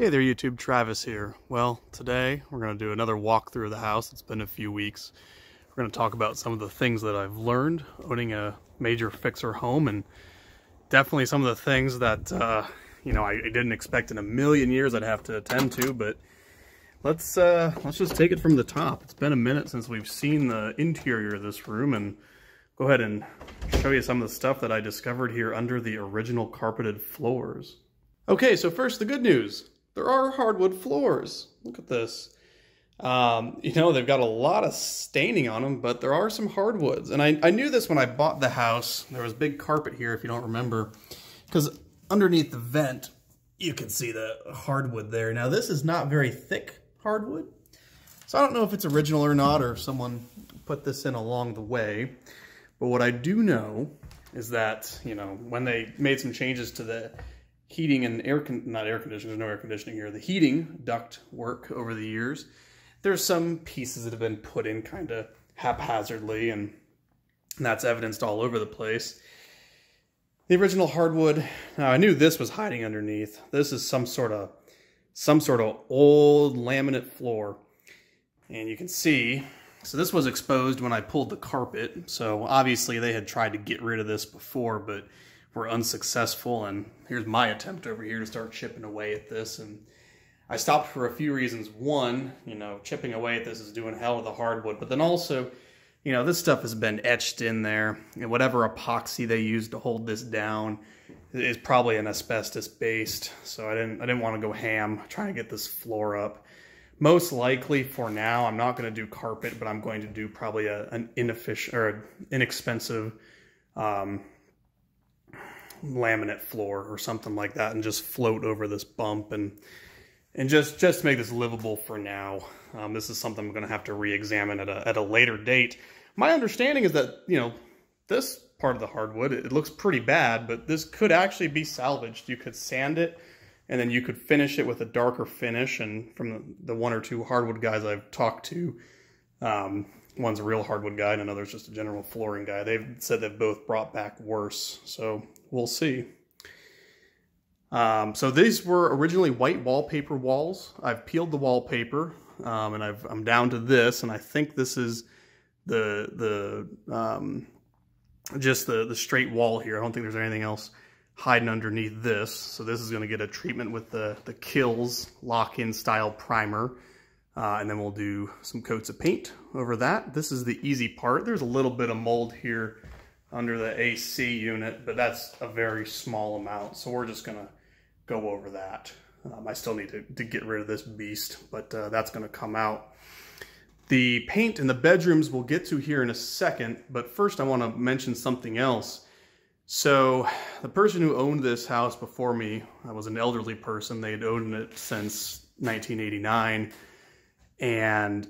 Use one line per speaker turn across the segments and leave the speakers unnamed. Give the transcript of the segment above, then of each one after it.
Hey there YouTube, Travis here. Well, today we're going to do another walkthrough of the house. It's been a few weeks. We're going to talk about some of the things that I've learned owning a major fixer home, and definitely some of the things that, I didn't expect in a million years I'd have to attend to, but let's just take it from the top. It's been a minute since we've seen the interior of this room, and go ahead and show you some of the stuff that I discovered here under the original carpeted floors. Okay, so first the good news. There are hardwood floors. Look at this. They've got a lot of staining on them, but there are some hardwoods. And I knew this when I bought the house. There was big carpet here, if you don't remember, because underneath the vent, you can see the hardwood there. Now, this is not very thick hardwood, so I don't know if it's original or not, or if someone put this in along the way. But what I do know is that, when they made some changes to the heating and not air conditioning, there's no air conditioning here, the heating duct work over the years, there's some pieces that have been put in kind of haphazardly, and that's evidenced all over the place. The original hardwood, now I knew this was hiding underneath. This is some sort of old laminate floor, and you can see, so this was exposed when I pulled the carpet, so obviously they had tried to get rid of this before, but were unsuccessful, and here's my attempt over here to start chipping away at this. And I stopped for a few reasons. One, chipping away at this is doing hell with the hardwood, but then also, this stuff has been etched in there, and whatever epoxy they used to hold this down is probably an asbestos based, so I didn't want to go ham trying to get this floor up. Most likely for now, I'm not going to do carpet, but I'm going to do probably an inexpensive laminate floor or something like that, and just float over this bump and just make this livable for now. This is something I'm going to have to re-examine at a later date. My understanding is that, this part of the hardwood, it looks pretty bad, but this could actually be salvaged. You could sand it, and then you could finish it with a darker finish. And from the one or two hardwood guys I've talked to, one's a real hardwood guy and another's just a general flooring guy, they've said they've both brought back worse. So we'll see. So these were originally white wallpaper walls. I've peeled the wallpaper, and I'm down to this, and I think this is just the straight wall here. I don't think there's anything else hiding underneath this. So this is going to get a treatment with the Kilz lock-in style primer, and then we'll do some coats of paint over that. This is the easy part. There's a little bit of mold here under the AC unit, but that's a very small amount, so we're just gonna go over that. I still need to get rid of this beast, but that's gonna come out. The paint in the bedrooms we'll get to here in a second, but first I want to mention something else. So the person who owned this house before me, I was an elderly person. They had owned it since 1989, and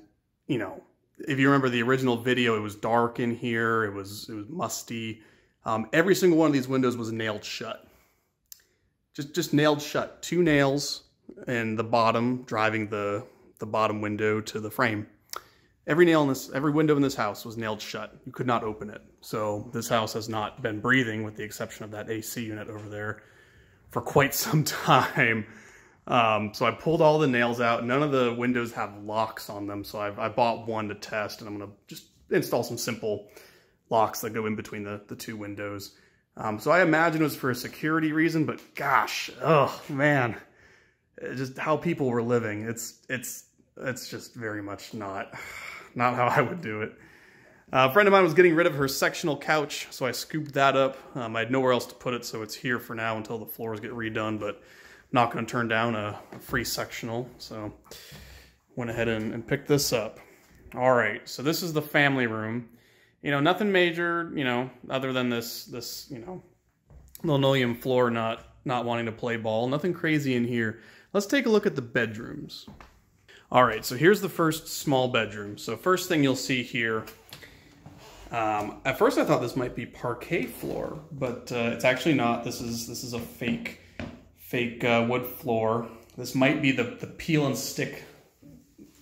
if you remember the original video, it was dark in here, it was musty. Every single one of these windows was nailed shut. Just nailed shut. 2 nails in the bottom, driving the bottom window to the frame. Every window in this house was nailed shut. You could not open it. So this house has not been breathing, with the exception of that AC unit over there, for quite some time. So I pulled all the nails out. None of the windows have locks on them, so I bought one to test, and I'm going to just install some simple locks that go in between the 2 windows. So I imagine it was for a security reason, but gosh, oh man, just how people were living. It's just very much not how I would do it. A friend of mine was getting rid of her sectional couch, so I scooped that up. I had nowhere else to put it, so it's here for now until the floors get redone, but not going to turn down a free sectional, so went ahead and picked this up. All right, so this is the family room. Nothing major, other than this linoleum floor not wanting to play ball. Nothing crazy in here. Let's take a look at the bedrooms. All right, so here's the first small bedroom. So first thing you'll see here, at first I thought this might be parquet floor, but it's actually not. This is a fake wood floor. This might be the peel and stick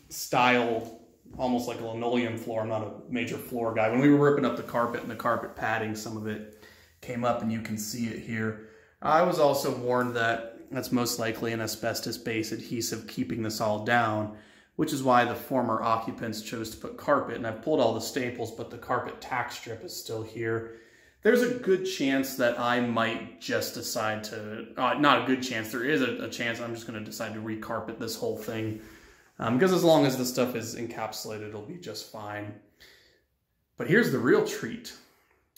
style, almost like a linoleum floor. I'm not a major floor guy. When we were ripping up the carpet and the carpet padding, some of it came up, and you can see it here. I was also warned that that's most likely an asbestos-based adhesive keeping this all down, which is why the former occupants chose to put carpet. And I've pulled all the staples, but the carpet tack strip is still here. There's a good chance that I might just decide to, not a good chance, there is a chance I'm just going to decide to recarpet this whole thing. Because as long as the stuff is encapsulated, it'll be just fine. But here's the real treat.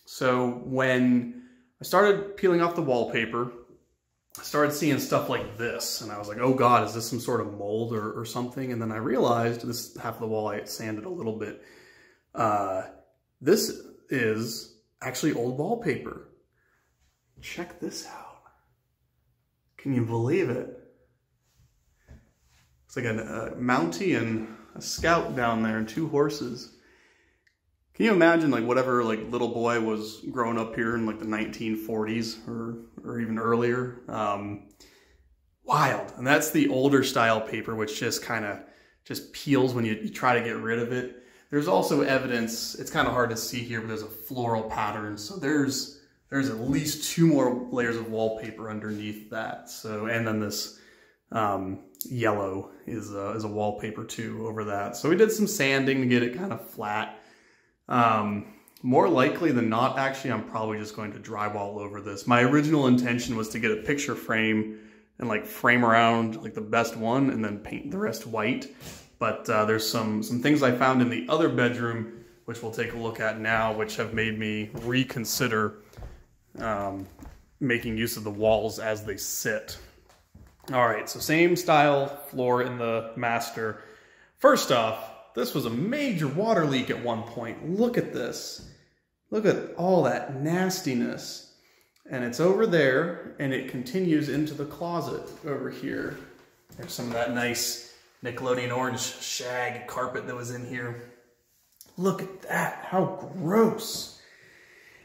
So when I started peeling off the wallpaper, I started seeing stuff like this, and I was like, oh God, is this some sort of mold or something? And then I realized, this half of the wall I sanded a little bit, this is actually old wallpaper. Check this out. Can you believe it? It's like a Mountie and a Scout down there and 2 horses. Can you imagine like whatever like little boy was growing up here in like the 1940s or even earlier? Wild. And that's the older style paper, which just kind of just peels when you try to get rid of it. There's also evidence, it's kind of hard to see here, but there's a floral pattern. So there's at least 2 more layers of wallpaper underneath that. So, and then this yellow is a wallpaper too over that. So we did some sanding to get it kind of flat. More likely than not, actually, I'm probably just going to drywall over this. My original intention was to get a picture frame and like frame around like the best one and then paint the rest white. But there's some things I found in the other bedroom, which we'll take a look at now, which have made me reconsider making use of the walls as they sit. All right, so same style floor in the master. First off, this was a major water leak at one point. Look at this. Look at all that nastiness. And it's over there, and it continues into the closet over here. There's some of that nice Nickelodeon orange shag carpet that was in here. Look at that, how gross.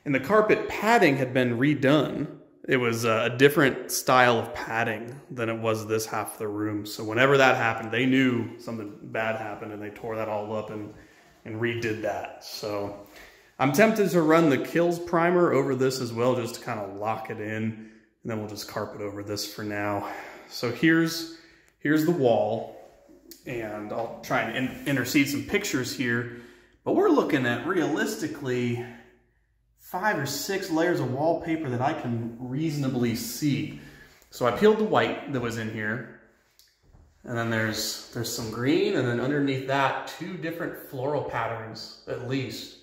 And the carpet padding had been redone. It was a different style of padding than it was this half of the room. So whenever that happened, they knew something bad happened and they tore that all up and redid that. So I'm tempted to run the Kills primer over this as well, just to kind of lock it in. And then we'll just carpet over this for now. So here's the wall. And I'll try and intercede some pictures here. But we're looking at realistically 5 or 6 layers of wallpaper that I can reasonably see. So I peeled the white that was in here. And then there's some green, and then underneath that, 2 different floral patterns at least.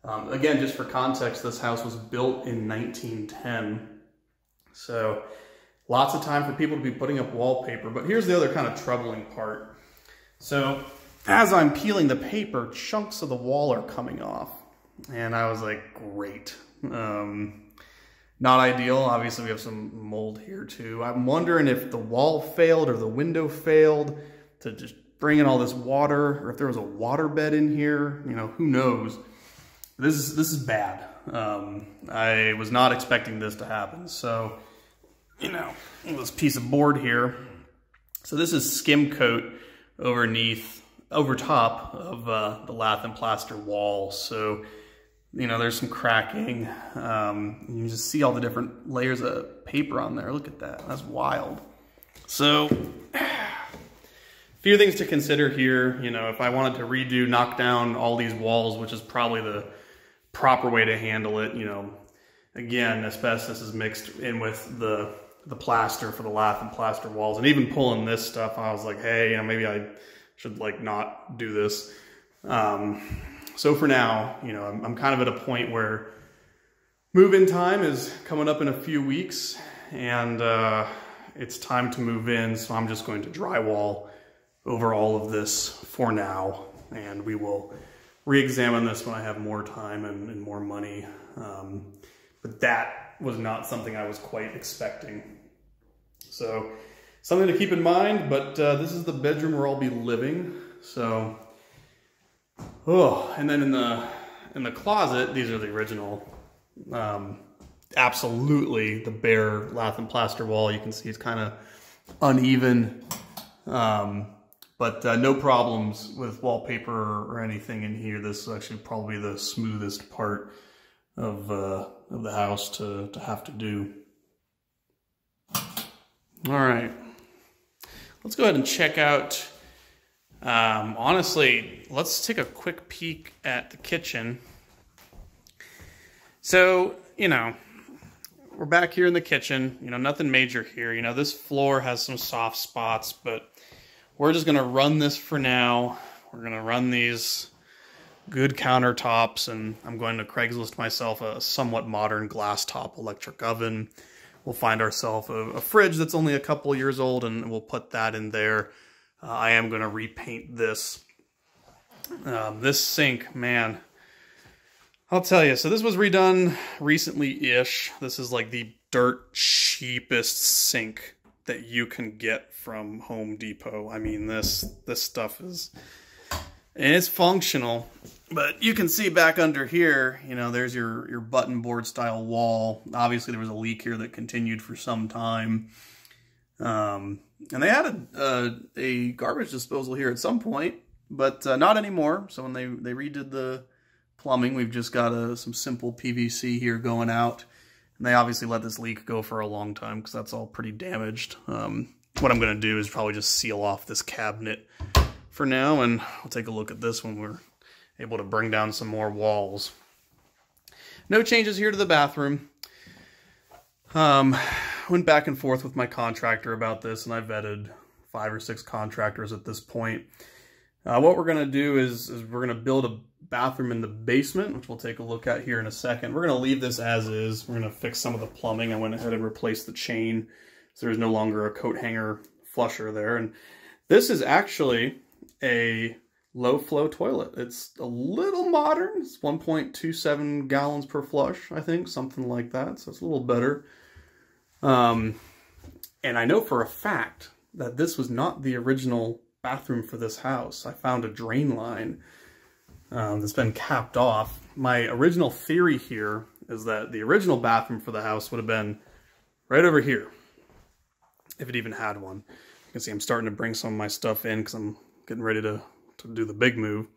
Again, just for context, this house was built in 1910. So lots of time for people to be putting up wallpaper. But here's the other kind of troubling part. So as I'm peeling the paper, chunks of the wall are coming off. And I was like, great. Not ideal. Obviously, we have some mold here too. I'm wondering if the wall failed or the window failed to just bring in all this water, or if there was a water bed in here. You know, who knows? This is bad. I was not expecting this to happen. So, you know, this piece of board here. So this is skim coat over top of the lath and plaster wall. So, you know, there's some cracking. You can just see all the different layers of paper on there. Look at that. That's wild. So, a few things to consider here. You know, if I wanted to knock down all these walls, which is probably the proper way to handle it, you know, again, asbestos is mixed in with the plaster for the lath and plaster walls. And even pulling this stuff, I was like, hey, you know, maybe I should like not do this. So for now, you know, I'm kind of at a point where move-in time is coming up in a few weeks, and it's time to move in. So I'm just going to drywall over all of this for now, and we will re-examine this when I have more time and more money. But that was not something I was quite expecting. So something to keep in mind, but this is the bedroom where I'll be living. So, and then in the closet, these are the original, absolutely the bare lath and plaster wall. You can see it's kind of uneven, but no problems with wallpaper or anything in here. This is actually probably the smoothest part of the house to have to do. All right, let's go ahead and check out, honestly, let's take a quick peek at the kitchen. So, you know, we're back here in the kitchen, you know, nothing major here. You know, this floor has some soft spots, but we're just going to run this for now. We're going to run these good countertops, and I'm going to Craigslist myself a somewhat modern glass top electric oven. We'll find ourselves a fridge that's only a couple years old, and we'll put that in there. I am going to repaint this. This sink, man, I'll tell you. So this was redone recently-ish. This is like the dirt cheapest sink that you can get from Home Depot. I mean, this stuff is, and it's functional. But you can see back under here, you know, there's your button board style wall. Obviously, there was a leak here that continued for some time. And they had a garbage disposal here at some point, but not anymore. So when they redid the plumbing, we've just got some simple PVC here going out. And they obviously let this leak go for a long time because that's all pretty damaged. What I'm going to do is probably just seal off this cabinet for now, and we'll take a look at this when we're able to bring down some more walls. No changes here to the bathroom. Went back and forth with my contractor about this, and I vetted 5 or 6 contractors at this point. What we're going to do is we're going to build a bathroom in the basement, which we'll take a look at here in a second. We're going to leave this as is. We're going to fix some of the plumbing. I went ahead and replaced the chain, so there's no longer a coat hanger flusher there. And this is actually a low flow toilet. It's a little modern. It's 1.27 gallons per flush, I think, something like that. So it's a little better. And I know for a fact that this was not the original bathroom for this house. I found a drain line that's been capped off. My original theory here is that the original bathroom for the house would have been right over here, if it even had one. You can see I'm starting to bring some of my stuff in because I'm getting ready to do the big move.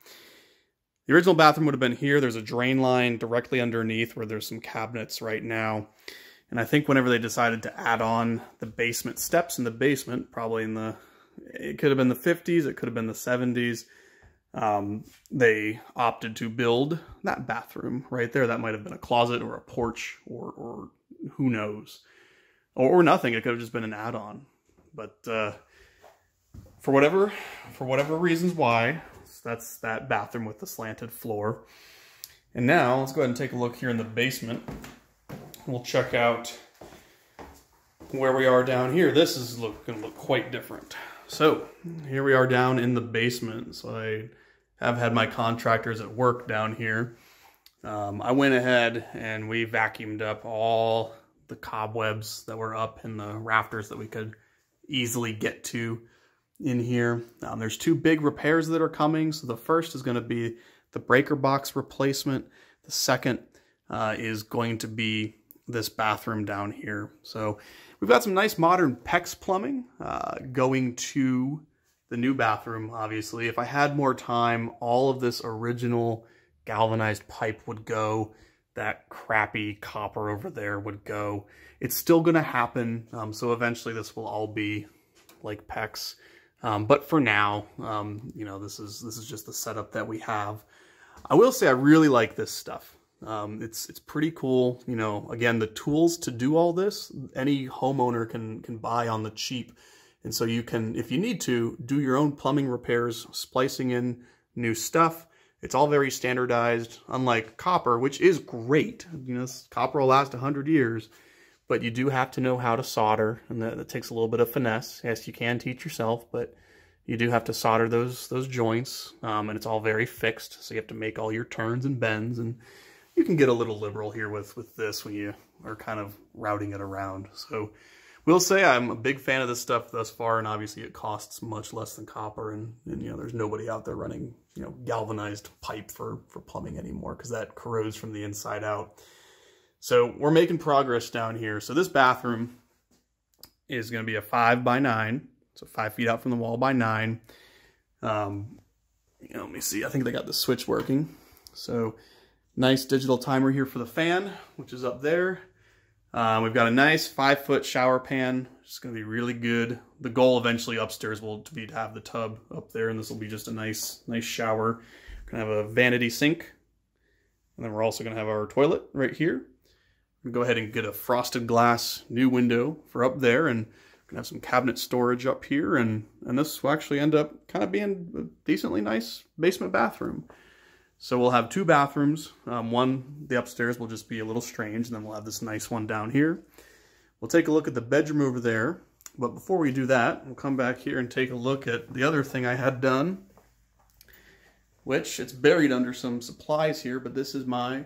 The original bathroom would have been here. There's a drain line directly underneath where there's some cabinets right now. And I think whenever they decided to add on the basement steps in the basement, probably it could have been the 50s, it could have been the 70s, they opted to build that bathroom right there. That might have been a closet or a porch or who knows. Or nothing. It could have just been an add-on. But for whatever reasons why, that's that bathroom with the slanted floor. And now let's go ahead and take a look here in the basement. We'll check out where we are down here. This is going to look quite different. So here we are down in the basement. So I have had my contractors at work down here. I went ahead and we vacuumed up all the cobwebs that were up in the rafters that we could easily get to in here. There's 2 big repairs that are coming. So the first is going to be the breaker box replacement. The second is going to be this bathroom down here. So we've got some nice modern PEX plumbing going to the new bathroom, obviously. If I had more time, all of this original galvanized pipe would go. That crappy copper over there would go. It's still going to happen. So eventually this will all be like PEX. But for now, you know, this is just the setup that we have. I will say I really like this stuff. It's pretty cool. You know, again, the tools to do all this, any homeowner can buy on the cheap. And so you can, if you need to, do your own plumbing repairs, splicing in new stuff. It's all very standardized, unlike copper, which is great. You know, copper will last 100 years, but you do have to know how to solder, and that takes a little bit of finesse. Yes, you can teach yourself, but you do have to solder those joints, and it's all very fixed, so you have to make all your turns and bends, and you can get a little liberal here with this when you are kind of routing it around. So we'll say I'm a big fan of this stuff thus far, and obviously it costs much less than copper, and you know, there's nobody out there running, you know, galvanized pipe for plumbing anymore because that corrodes from the inside out. So we're making progress down here. So this bathroom is going to be a 5 by 9, so 5 feet out from the wall by 9. You know, let me see. I think they got the switch working. So nice digital timer here for the fan, which is up there. We've got a nice 5-foot shower pan. It's going to be really good. The goal eventually upstairs will be to have the tub up there, and this will be just a nice shower. We're going to have a vanity sink, and then we're also going to have our toilet right here. We're going to go ahead and get a frosted glass new window for up there, and we're going to have some cabinet storage up here, and this will actually end up kind of being a decently nice basement bathroom. So we'll have 2 bathrooms. One, the upstairs, will just be a little strange, and then we'll have this nice one down here. We'll take a look at the bedroom over there, but before we do that, we'll come back here and take a look at the other thing I had done, which it's buried under some supplies here, but this is my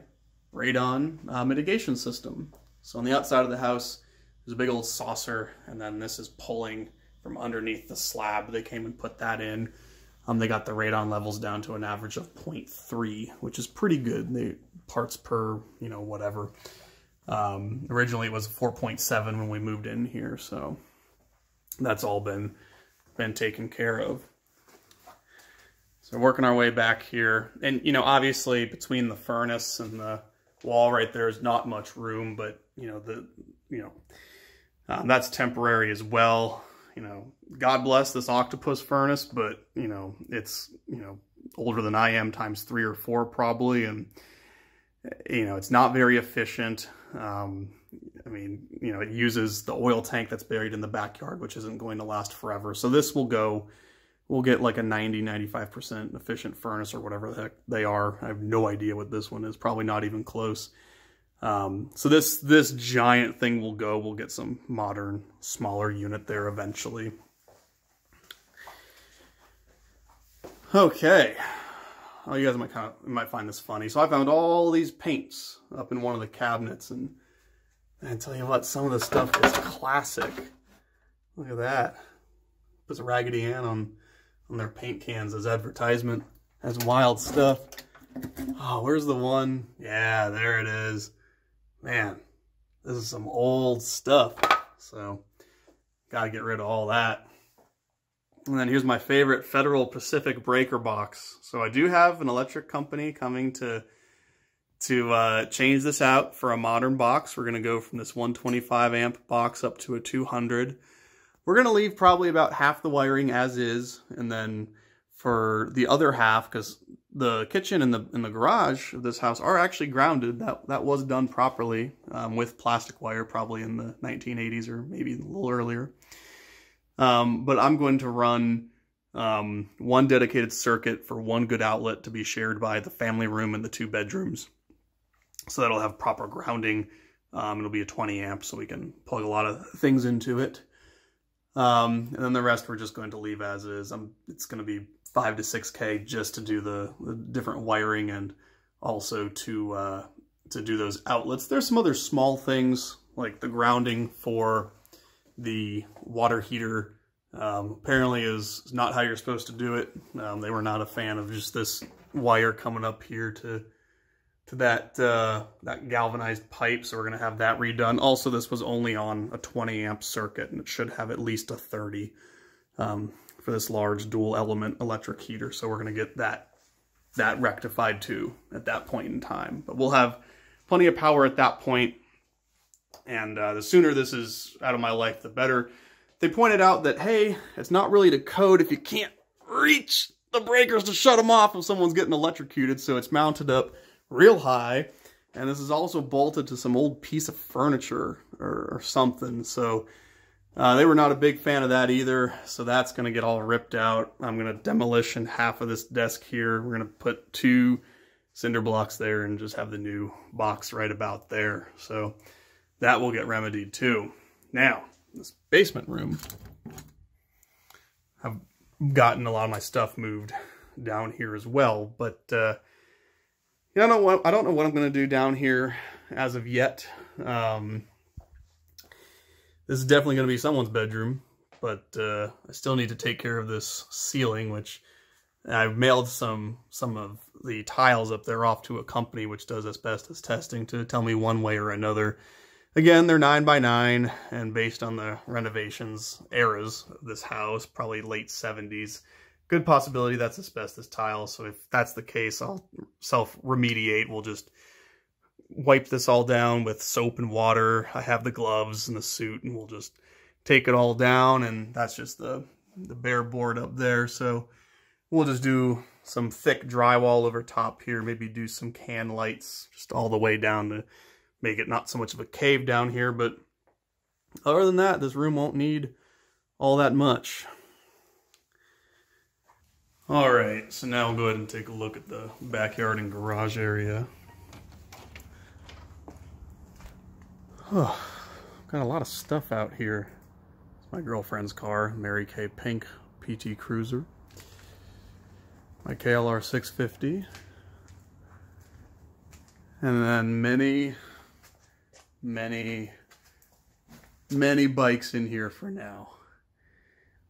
radon mitigation system. So on the outside of the house, there's a big old saucer, and then this is pulling from underneath the slab. They came and put that in. They got the radon levels down to an average of 0.3, which is pretty good. Parts per, whatever. Originally it was 4.7 when we moved in here, so that's all been taken care of. So working our way back here, and obviously between the furnace and the wall right there is not much room, but that's temporary as well. God bless this octopus furnace, but it's older than I am, times 3 or 4 probably, and it's not very efficient. It uses the oil tank that's buried in the backyard, which isn't going to last forever. So this we'll get like a 90-95% efficient furnace or whatever the heck they are. I have no idea what this one is, probably not even close. So this giant thing will go. We'll get some modern, smaller unit there eventually. Okay. Oh, you guys might find this funny. So I found all these paints up in one of the cabinets, and I tell you what, some of the stuff is classic. Look at that. Puts a Raggedy Ann on their paint cans as advertisement. That's wild stuff. Oh, where's the one? Yeah, there it is. Man, this is some old stuff. So, gotta get rid of all that. And then here's my favorite Federal Pacific breaker box. So I do have an electric company coming to change this out for a modern box. We're gonna go from this 125 amp box up to a 200. We're gonna leave probably about half the wiring as is, and then for the other half, because the kitchen and the garage of this house are actually grounded. That was done properly with plastic wire, probably in the 1980s or maybe a little earlier. But I'm going to run one dedicated circuit for one good outlet to be shared by the family room and the 2 bedrooms. So that'll have proper grounding. It'll be a 20 amp, so we can plug a lot of things into it. And then the rest we're just going to leave as is. It's going to be 5 to 6K just to do the different wiring and also to do those outlets. There's some other small things like the grounding for the water heater. Apparently is not how you're supposed to do it. They were not a fan of just this wire coming up here to that galvanized pipe, so we're going to have that redone. Also, this was only on a 20 amp circuit, and it should have at least a 30 for this large dual element electric heater. So we're going to get that rectified too at that point in time. But we'll have plenty of power at that point, and the sooner this is out of my life, the better. They pointed out that, hey, it's not really to code if you can't reach the breakers to shut them off if someone's getting electrocuted, so it's mounted up real high, and this is also bolted to some old piece of furniture or something, so they were not a big fan of that either, so that's going to get all ripped out. I'm going to demolition half of this desk here. We're going to put 2 cinder blocks there and just have the new box right about there, so that will get remedied too. Now, this basement room, I've gotten a lot of my stuff moved down here as well, but I don't know what I'm going to do down here as of yet. This is definitely going to be someone's bedroom, but I still need to take care of this ceiling, which I've mailed some of the tiles up there off to a company which does asbestos testing to tell me one way or another. Again, they're 9x9, and based on the renovations eras of this house, probably late 70s, good possibility that's asbestos tile. So if that's the case, I'll self-remediate. We'll just wipe this all down with soap and water. I have the gloves and the suit, and we'll just take it all down, and that's just the bare board up there. So we'll just do some thick drywall over top here, maybe do some can lights just all the way down to make it not so much of a cave down here. But other than that, this room won't need all that much. All right, so now we'll go ahead and take a look at the backyard and garage area. Oh, got a lot of stuff out here. It's my girlfriend's car, Mary Kay Pink PT Cruiser. My KLR 650. And then many bikes in here for now.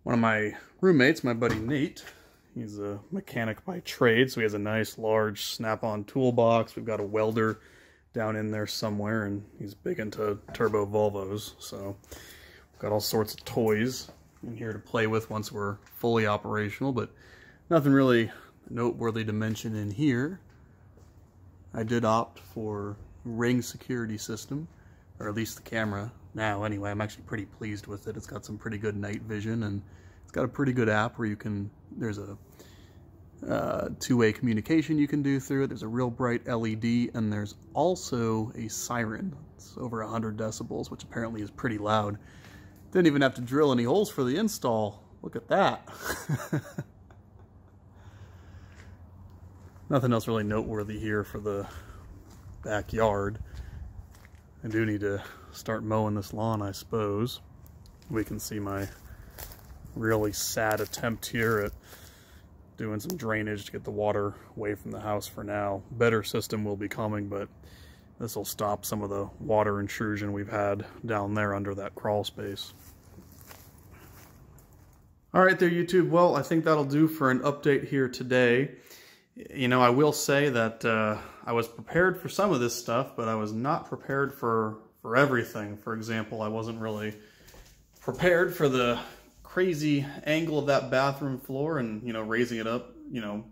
One of my roommates, my buddy Nate, he's a mechanic by trade, so he has a nice large Snap-on toolbox. We've got a welder down in there somewhere, and he's big into turbo Volvos, so we've got all sorts of toys in here to play with once we're fully operational, but nothing really noteworthy to mention in here. I did opt for Ring security system, or at least the camera now anyway. I'm actually pretty pleased with it. It's got some pretty good night vision, and it's got a pretty good app where you can, there's a two-way communication you can do through it. There's a real bright LED, and there's also a siren. It's over 100 decibels, which apparently is pretty loud. Didn't even have to drill any holes for the install. Look at that. Nothing else really noteworthy here for the backyard. I do need to start mowing this lawn, I suppose. We can see my really sad attempt here at doing some drainage to get the water away from the house for now. Better system will be coming, but this will stop some of the water intrusion we've had down there under that crawl space. All right there, YouTube. Well, I think that'll do for an update here today. You know, I will say that I was prepared for some of this stuff, but I was not prepared for everything. For example, I wasn't really prepared for the crazy angle of that bathroom floor, and, you know, raising it up, you know,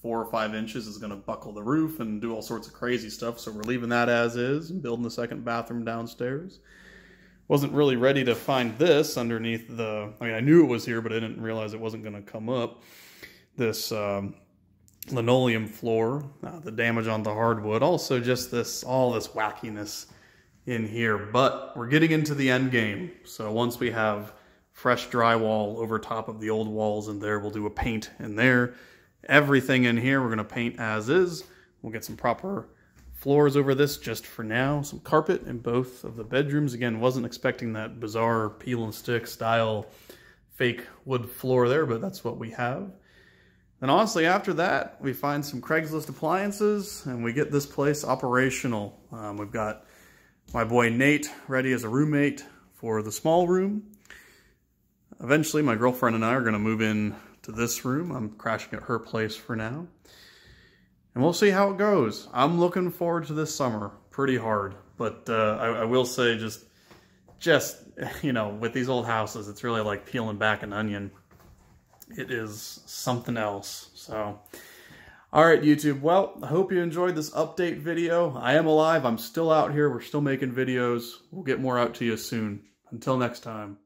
4 or 5 inches is going to buckle the roof and do all sorts of crazy stuff. So we're leaving that as is and building the second bathroom downstairs. Wasn't really ready to find this underneath the, I mean, I knew it was here, but I didn't realize it wasn't going to come up. This linoleum floor, the damage on the hardwood, also just all this wackiness in here. But we're getting into the end game. So once we have fresh drywall over top of the old walls in there, we'll do a paint in there. Everything in here we're going to paint as is. We'll get some proper floors over this just for now. Some carpet in both of the bedrooms. Again, wasn't expecting that bizarre peel and stick style fake wood floor there, but that's what we have. And honestly, after that, we find some Craigslist appliances and we get this place operational. We've got my boy Nate ready as a roommate for the small room. Eventually, my girlfriend and I are going to move in to this room. I'm crashing at her place for now. And we'll see how it goes. I'm looking forward to this summer pretty hard. But I will say, just you know, with these old houses, it's really like peeling back an onion. It is something else. So, all right, YouTube. Well, I hope you enjoyed this update video. I am alive. I'm still out here. We're still making videos. We'll get more out to you soon. Until next time.